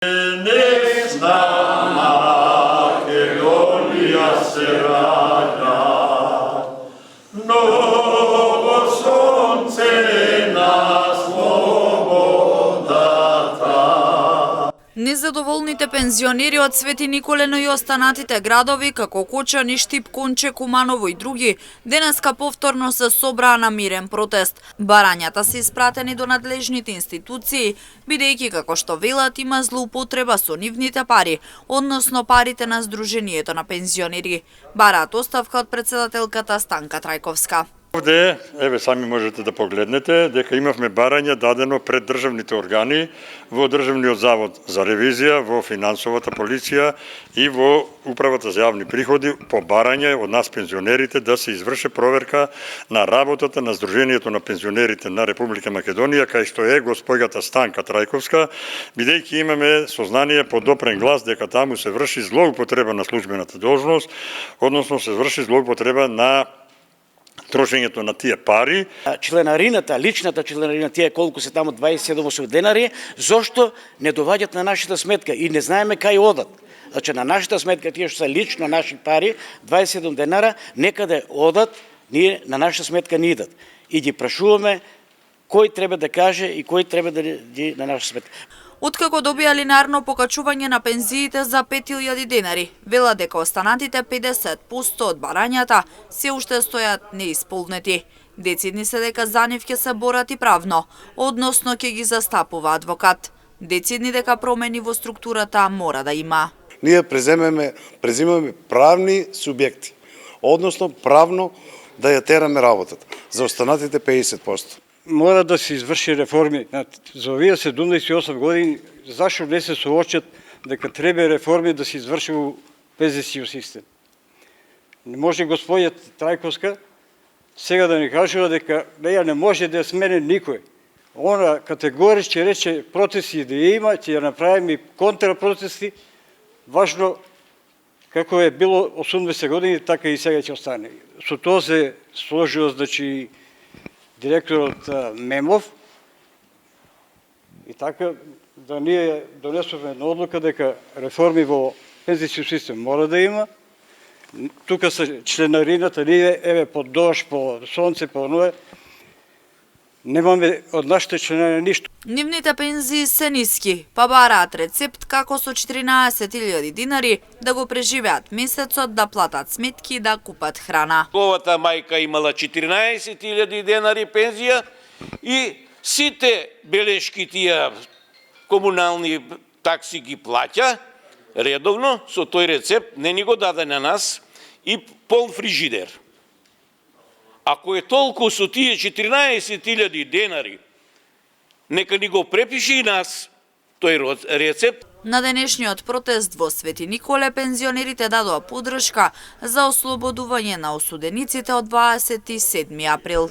Несна Македонија се раѓа, ново сонце на слободата. Незадоволните пензионери од Свети Николено и останатите градови, како Кочани, Штип, Конче, Куманово и други, денеска повторно се собраа на мирен протест. Барањата се испратени до надлежните институции, бидејќи, како што велат, има злоупотреба со нивните пари, односно парите на Сдруженијето на пензионери. Бараат оставка од председателката Станка Трајковска. Овде, еве сами можете да погледнете, дека имавме барање дадено пред државните органи, во Државниот завод за ревизија, во финансовата полиција и во Управата за јавни приходи по барање од нас пензионерите да се изврши проверка на работата на Сдруженијето на пензионерите на Република Македонија, кај што е госпоѓата Станка Трајковска, бидејќи имаме сознание по допрен глас дека таму се врши злоупотреба на службената должност, односно се врши злоупотреба на трошењето на тие пари. Членарината, личната членарина, тие колку се таму 27 денари, зошто не доваѓат на нашата сметка и не знаеме кај одат. Значи на нашата сметка тие што се лично наши пари, 27 денара, некаде одат, ние на нашата сметка не идат. И ги прашуваме кој треба да каже и кој треба да ги на нашата сметка. Откако добија линарно покачување на пензиите за 5000 денари, вела дека останатите 50% од барањата се уште стојат неисполнети. Децидни се дека за нив ќе се борат и правно, односно ќе ги застапува адвокат. Децидни дека промени во структурата мора да има. Ние презимаме правни субјекти, односно правно да ја тераме работата за останатите 50%. Мора да се изврши реформи. За овие 78 години, зашто не се соочат дека треба реформи да се изврши во пензијскиот систем? Не може господја Трајковска сега да ни кажува дека неја не може да ја смени никој. Она категорички рече протести да има, ќе ја направиме контрапротести, важно како е било 80 години, така и сега ќе остане. Со тоа се сложува, значи, директорот Мемов и така да ние донесуваме една одлука дека реформи во пензијскиот систем мора да има. Тука се членарината, ние еве по дожд, по сонце, по нове, немаме од нашите членари ништо. Нивните пензии се ниски, па бараат рецепт како со 14.000 динари да го преживеат месецот, да платат сметки и да купат храна. Овата мајка имала 14.000 денари пензија и сите белешки тие комунални такси ги плаќа редовно, со тој рецепт не ни го даде на нас и пол фрижидер. Ако е толку со тие 14.000 денари, нека ни го препиши и нас тој рецепт. На денешниот протест во Свети Николе пензионерите дадоа поддршка за ослободување на осудениците од 27 април.